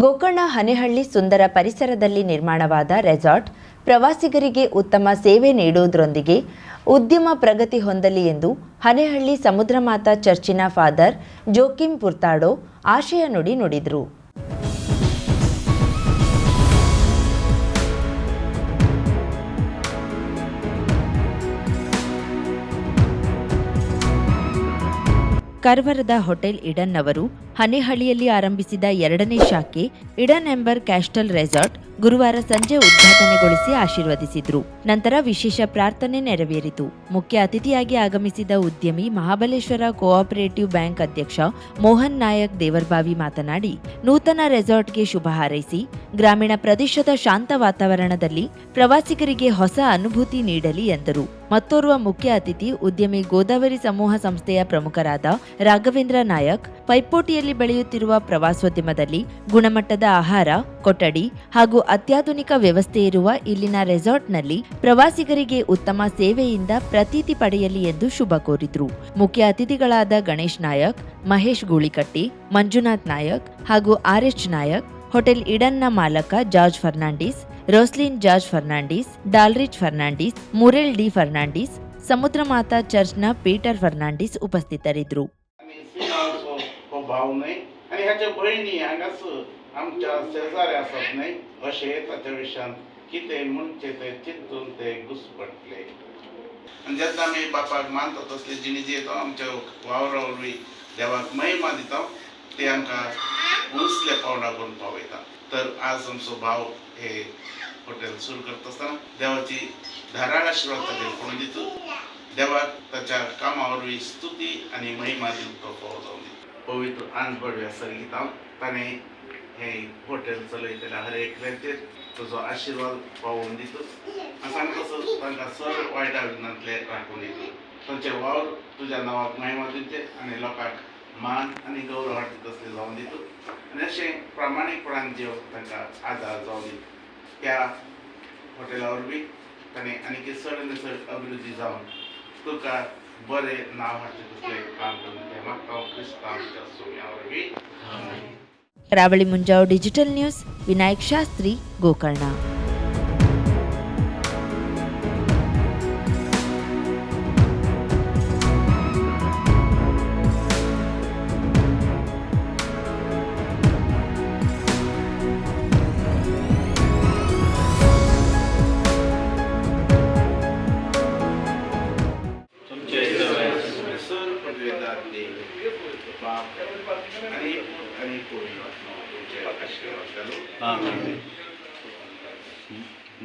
ಗೋಕರ್ಣ ಹನೇಹಳ್ಳಿ ಸುಂದರ ಪರಿಸರದಲ್ಲಿ ನಿರ್ಮಾಣವಾದ ರೆಸಾರ್ಟ್ ಪ್ರವಾಸಿಗರಿಗೆ ಉತ್ತಮ ಸೇವೆ ನೀಡುವುದರೊಂದಿಗೆ ಉದ್ಯಮ ಪ್ರಗತಿ ಹೊಂದಲಿ ಎಂದು ಹನೇಹಳ್ಳಿ ಸಮುದ್ರಮಾತಾ ಚರ್ಚಿನ ಫಾದರ್ ಜೋಕಿಮ್ ಪುರ್ತಾಡೋ ಆಶಯ ನುಡಿ ನುಡಿದರು. ಕರ್ವರದ ಹೋಟೆಲ್ ಇಡನ್ ಅವರು ಹನೇಹಳ್ಳಿಯಲ್ಲಿ ಆರಂಭಿಸಿದ 2ನೇ ಶಾಖೆ ಇಡನ್ ಎಂಬರ್ ಕ್ಯಾಸ್ಟಲ್ ರೆಸಾರ್ಟ್ ಗುರುವಾರ ಸಂಜೆ ಉದ್ಘಾಟನೆಗೊಳಿಸಿ ಆಶೀರ್ವದಿಸಿದ್ರು. ನಂತರ ವಿಶೇಷ ಪ್ರಾರ್ಥನೆ ನೆರವೇರಿತು. ಮುಖ್ಯ ಅತಿಥಿಯಾಗಿ ಆಗಮಿಸಿದ ಉದ್ಯಮಿ ಮಹಾಬಲೇಶ್ವರ ಕೋಆಪರೇಟಿವ್ ಬ್ಯಾಂಕ್ ಅಧ್ಯಕ್ಷ ಮೋಹನ್ ನಾಯಕ್ ದೇವರ್ಬಾವಿ ಮಾತನಾಡಿ, ನೂತನ ರೆಸಾರ್ಟ್ಗೆ ಶುಭ ಹಾರೈಸಿ ಗ್ರಾಮೀಣ ಪ್ರದೇಶದ ಶಾಂತ ವಾತಾವರಣದಲ್ಲಿ ಪ್ರವಾಸಿಗರಿಗೆ ಹೊಸ ಅನುಭೂತಿ ನೀಡಲಿ ಎಂದರು. ಮತ್ತೋರ್ವ ಮುಖ್ಯ ಅತಿಥಿ ಉದ್ಯಮಿ ಗೋದಾವರಿ ಸಮೂಹ ಸಂಸ್ಥೆಯ ಪ್ರಮುಖರಾದ ರಾಘವೇಂದ್ರ ನಾಯಕ್ ಪೈಪೋಟಿಯಲ್ಲಿ ಬೆಳೆಯುತ್ತಿರುವ ಪ್ರವಾಸೋದ್ಯಮದಲ್ಲಿ ಗುಣಮಟ್ಟದ ಆಹಾರ, ಕೊಠಡಿ ಹಾಗೂ ಅತ್ಯಾಧುನಿಕ ವ್ಯವಸ್ಥೆ ಇರುವ ಇಲ್ಲಿನ ರೆಸಾರ್ಟ್ನಲ್ಲಿ ಪ್ರವಾಸಿಗರಿಗೆ ಉತ್ತಮ ಸೇವೆಯಿಂದ ಪ್ರತೀತಿ ಪಡೆಯಲಿ ಎಂದು ಶುಭ ಕೋರಿದ್ರು. ಮುಖ್ಯ ಅತಿಥಿಗಳಾದ ಗಣೇಶ್ ನಾಯಕ್, ಮಹೇಶ್ ಗೂಳಿಕಟ್ಟಿ, ಮಂಜುನಾಥ್ ನಾಯಕ್ ಹಾಗೂ ಆರ್ಎಚ್ ನಾಯಕ್, ಹೋಟೆಲ್ ಇಡನ್ನ ಮಾಲಕ George Fernandes, Roslin George Fernandes, Dalrich Fernandes, Murel D Fernandes, Samudramata ಚರ್ಚ್ನ ಪೀಟರ್ ಫರ್ನಾಂಡಿಸ್ ಉಪಸ್ಥಿತರಿದ್ದರು. आणि ह्याच्या बहिणी हांगाच आमच्या शेजारी आसत न्हय अशें ताच्या विशयान कितें म्हणचे ते चिंतून ते घुसपटले. आनी जेन्ना आमी बापाक मानता तसले जिणी दिता आमच्या वावरा वरवीं देवाक महिमा दिता ते आमकां उसले पावंडा करून पावयता. तर आज आमचो भाव हे हॉटेल सुरू करता आसतना देवाची धाराळ आशिर्वाद ताचेर कोण दितू. देवाक ताच्या कामा वरवीं स्तुती आनी महिमा दिवंक तो फावो जावन दिता. पवित्र आनबडव्या संगीतान ताणें हें हॉटेल चलयतल्या हर एकल्याचेर तुजो आशिर्वाद पावोवन दितू. आनी तसो तांकां सर वायटा विघ्नांतले राखून दितू. तांचे वावर तुज्या नांवाक महिमा दिवचे आनी लोकांक मान आनी गौरव हाडटा तसले जावन दितू. आनी अशें प्रामाणीकपणान जिवप तांकां आदार जावन दितू. त्या हॉटेला वरवीं ताणें आनीक चड आनी चड अभिवृद्धी जावन तुका बरें नांव हाडचें तसलें काम करून हें म्हाका क्रिस्तांवाच्या सोम्या वरवीं. ಕರಾವಳಿ ಮುಂಜಾವು ಡಿಜಿಟಲ್ ನ್ಯೂಸ್, ವಿನಾಯಕ್ ಶಾಸ್ತ್ರಿ, ಗೋಕರ್ಣ.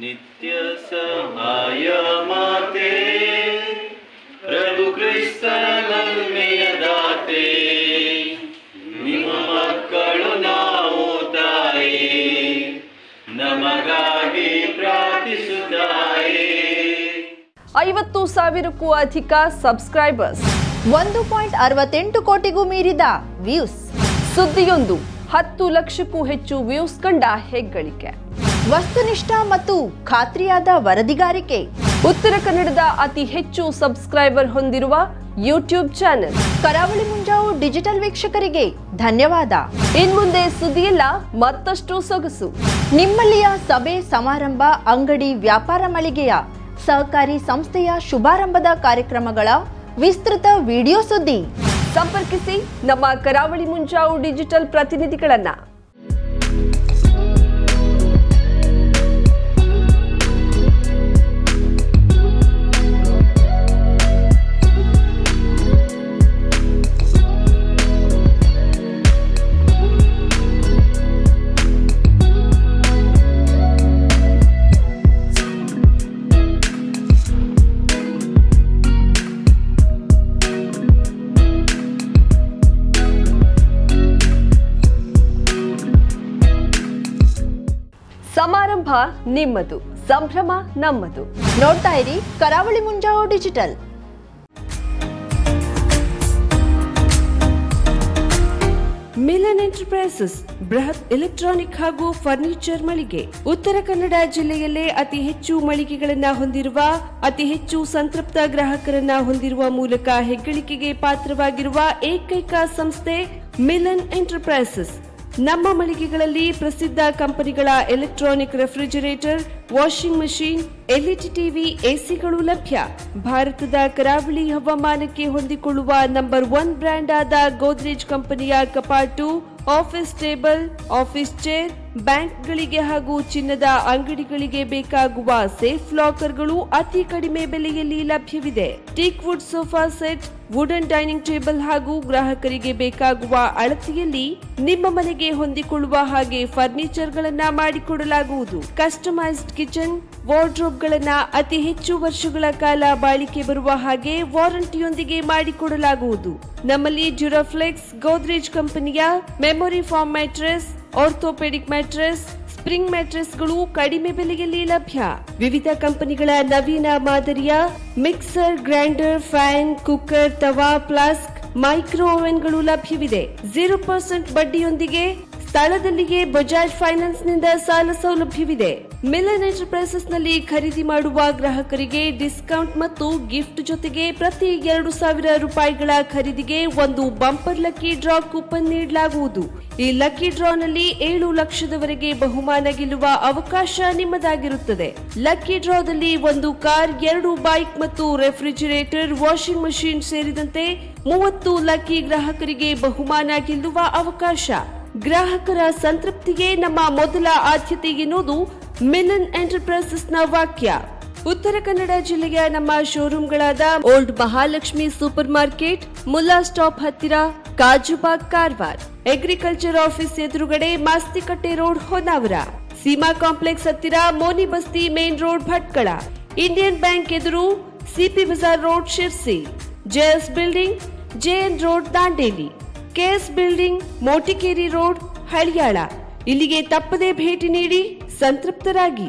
नित्य सहाय माते प्रभु क्रिस्तನ ನಲ್ಮೆಯ ದಾತೆ ನಿಮ್ಮ ಮಕ್ಕಳು ನಾವು ತಾಯಿ ನಮಗಾಗಿ ಪ್ರಾರ್ಥಿಸುತ್ತಾಯಿ. 50,000ಕ್ಕೂ ಅಧಿಕ ಸಬ್ಸ್ಕ್ರೈಬರ್ಸ್, 1.68 ಕೋಟಿಗೂ ಮೀರಿದ ವ್ಯೂಸ್, ಸುದ್ದಿಯೊಂದು 10 ಲಕ್ಷಕ್ಕೂ ಹೆಚ್ಚು ವ್ಯೂಸ್ ಕಂಡ ಹೆಗ್ಗಳಿಕೆ, ವಸ್ತುನಿಷ್ಠ ಮತ್ತು ಖಾತ್ರಿಯಾದ ವರದಿಗಾರಿಕೆ, ಉತ್ತರ ಕನ್ನಡದ ಅತಿ ಹೆಚ್ಚು ಸಬ್ಸ್ಕ್ರೈಬರ್ ಹೊಂದಿರುವ ಯೂಟ್ಯೂಬ್ ಚಾನೆಲ್ ಕರಾವಳಿ ಮುಂಜಾವು ಡಿಜಿಟಲ್ ವೀಕ್ಷಕರಿಗೆ ಧನ್ಯವಾದ. ಇನ್ಮುಂದೆ ಸುದ್ದಿಯಲ್ಲ ಮತ್ತಷ್ಟು ಸೊಗಸು. ನಿಮ್ಮಲ್ಲಿಯ ಸಭೆ ಸಮಾರಂಭ, ಅಂಗಡಿ, ವ್ಯಾಪಾರ ಮಳಿಗೆಯ ಸಹಕಾರಿ ಸಂಸ್ಥೆಯ ಶುಭಾರಂಭದ ಕಾರ್ಯಕ್ರಮಗಳ ವಿಸ್ತೃತ ವಿಡಿಯೋ ಸುದ್ದಿ. ಸಂಪರ್ಕಿಸಿ ನಮ್ಮ ಕರಾವಳಿ ಮುಂಜಾವು ಡಿಜಿಟಲ್ ಪ್ರತಿನಿಧಿಗಳನ್ನ. ಸಮಾರಂಭ ನಿಮ್ಮದು, ಸಂಭ್ರಮ ನಮ್ಮದು. ನೋಡ್ತಾ ಇರಿ ಕರಾವಳಿ ಮುಂಜಾವು ಡಿಜಿಟಲ್. ಮಿಲನ್ ಎಂಟರ್ಪ್ರೈಸಸ್ ಬೃಹತ್ ಎಲೆಕ್ಟ್ರಾನಿಕ್ ಹಾಗೂ ಫರ್ನಿಚರ್ ಮಳಿಗೆ. ಉತ್ತರ ಕನ್ನಡ ಜಿಲ್ಲೆಯಲ್ಲೇ ಅತಿ ಹೆಚ್ಚು ಮಳಿಗೆಗಳನ್ನ ಹೊಂದಿರುವ, ಅತಿ ಹೆಚ್ಚು ಸಂತೃಪ್ತ ಗ್ರಾಹಕರನ್ನ ಹೊಂದಿರುವ ಮೂಲಕ ಹೆಗ್ಗಳಿಕೆಗೆ ಪಾತ್ರವಾಗಿರುವ ಏಕೈಕ ಸಂಸ್ಥೆ ಮಿಲನ್ ಎಂಟರ್ಪ್ರೈಸಸ್. ನಮ್ಮ ಮಳಿಗೆಗಳಲ್ಲಿ ಪ್ರಸಿದ್ಧ ಕಂಪನಿಗಳ electronic refrigerator, washing machine, LED TV, ಎಸಿಗಳು ಲಭ್ಯ. ಭಾರತದ ಕರಾವಳಿ ಹವಾಮಾನಕ್ಕೆ ಹೊಂದಿಕೊಳ್ಳುವ ನಂಬರ್ 1 ಬ್ರ್ಯಾಂಡ್ ಆದ ಗೋದ್ರೇಜ್ ಕಂಪನಿಯ ಕಪಾಟು, ಆಫೀಸ್ ಟೇಬಲ್, ಆಫೀಸ್ ಚೇರ್, ಬ್ಯಾಂಕ್ಗಳಿಗೆ ಹಾಗೂ ಚಿನ್ನದ ಅಂಗಡಿಗಳಿಗೆ ಬೇಕಾಗುವ ಸೇಫ್ ಲಾಕರ್ಗಳು ಅತಿ ಕಡಿಮೆ ಬೆಲೆಯಲ್ಲಿ ಲಭ್ಯವಿದೆ. Teak wood sofa set, wooden dining table ಹಾಗೂ ಗ್ರಾಹಕರಿಗೆ ಬೇಕಾಗುವ ಅಳತೆಯಲ್ಲಿ ನಿಮ್ಮ ಮನೆಗೆ ಹೊಂದಿಕೊಳ್ಳುವ ಹಾಗೆ ಫರ್ನಿಚರ್ಗಳನ್ನ ಮಾಡಿಕೊಡಲಾಗುವುದು. ಕಸ್ಟಮೈಸ್ಡ್ ಕಿಚನ್, ವಾರ್ಡ್ರೋಬ್ಗಳನ್ನ ಅತಿ ಹೆಚ್ಚು ವರ್ಷಗಳ ಕಾಲ ಬಾಳಿಕೆ ಬರುವ ಹಾಗೆ ವಾರಂಟಿಯೊಂದಿಗೆ ಮಾಡಿಕೊಡಲಾಗುವುದು. ನಮ್ಮಲ್ಲಿ ಡ್ಯೂರಾಫ್ಲೆಕ್ಸ್, ಗೋದ್ರೇಜ್ ಕಂಪನಿಯ memory foam mattress, orthopaedic mattress, spring ಮ್ಯಾಟ್ರೆಸ್ಗಳು ಕಡಿಮೆ ಬೆಲೆಯಲ್ಲಿ ಲಭ್ಯ. ವಿವಿಧ ಕಂಪನಿಗಳ ನವೀನ ಮಾದರಿಯ ಮಿಕ್ಸರ್, ಗ್ರೈಂಡರ್, ಫ್ಯಾನ್, ಕುಕ್ಕರ್, ತವಾ, ಫ್ಲಾಸ್ಕ್, ಮೈಕ್ರೋ ಓವೆನ್ಗಳು ಲಭ್ಯವಿದೆ. 0% ಬಡ್ಡಿಯೊಂದಿಗೆ ಸ್ಥಳದಲ್ಲಿಯೇ ಬಜಾಜ್ ಫೈನಾನ್ಸ್ ನಿಂದ ಸಾಲ ಸೌಲಭ್ಯವಿದೆ. ಮಿಲನ್ ಎಂಟರ್ಪ್ರೈಸಸ್ ನಲ್ಲಿ ಖರೀದಿ ಮಾಡುವ ಗ್ರಾಹಕರಿಗೆ ಡಿಸ್ಕೌಂಟ್ ಮತ್ತು ಗಿಫ್ಟ್ ಜೊತೆಗೆ ಪ್ರತಿ 2,000 ರೂಪಾಯಿಗಳ ಖರೀದಿಗೆ ಒಂದು ಬಂಪರ್ ಲಕ್ಕಿ ಡ್ರಾ ಕೂಪನ್ ನೀಡಲಾಗುವುದು. ಈ ಲಕ್ಕಿ ಡ್ರಾನಲ್ಲಿ 7 ಲಕ್ಷದವರೆಗೆ ಬಹುಮಾನ ಗೆಲ್ಲುವ ಅವಕಾಶ ನಿಮ್ಮದಾಗಿರುತ್ತದೆ. ಲಕ್ಕಿ ಡ್ರಾದಲ್ಲಿ 1 ಕಾರ್, 2 ಬೈಕ್ ಮತ್ತು ರೆಫ್ರಿಜರೇಟರ್, ವಾಷಿಂಗ್ ಮಷೀನ್ ಸೇರಿದಂತೆ 30 ಲಕ್ಕಿ ಗ್ರಾಹಕರಿಗೆ ಬಹುಮಾನ ಗೆಲ್ಲುವ ಅವಕಾಶ. ಗ್ರಾಹಕರ ಸಂತೃಪ್ತಿಗೆ ನಮ್ಮ ಮೊದಲ ಆದ್ಯತೆ ಎನ್ನುವುದು ಮಿಲನ್ ಎಂಟರ್ಪ್ರೈಸಸ್ನ ವಾಕ್ಯ. ಉತ್ತರ ಕನ್ನಡ ಜಿಲ್ಲೆಯ ನಮ್ಮ ಶೋರೂಮ್ಗಳಾದ old Mahalakshmi super market, Mulla stop ಹತ್ತಿರ, ಕಾಜುಬಾಗ್, ಕಾರವಾರ, ಅಗ್ರಿಕಲ್ಚರ್ ಆಫೀಸ್ ಎದುರುಗಡೆ, ಮಾಸ್ತಿಕಟ್ಟೆ ರೋಡ್, ಹೊನ್ನಾವರ, ಸೀಮಾ ಕಾಂಪ್ಲೆಕ್ಸ್ ಹತ್ತಿರ, Moni Basti main road, Bhatkal, Indian bank ಎದುರು, CP Bazar road, Sirsi, JS building, JN road, Dandeli, KS building, Motikeri road, Haliyal. ಇಲ್ಲಿಗೆ ತಪ್ಪದೇ ಭೇಟಿ ನೀಡಿ ಸಂತೃಪ್ತರಾಗಿ.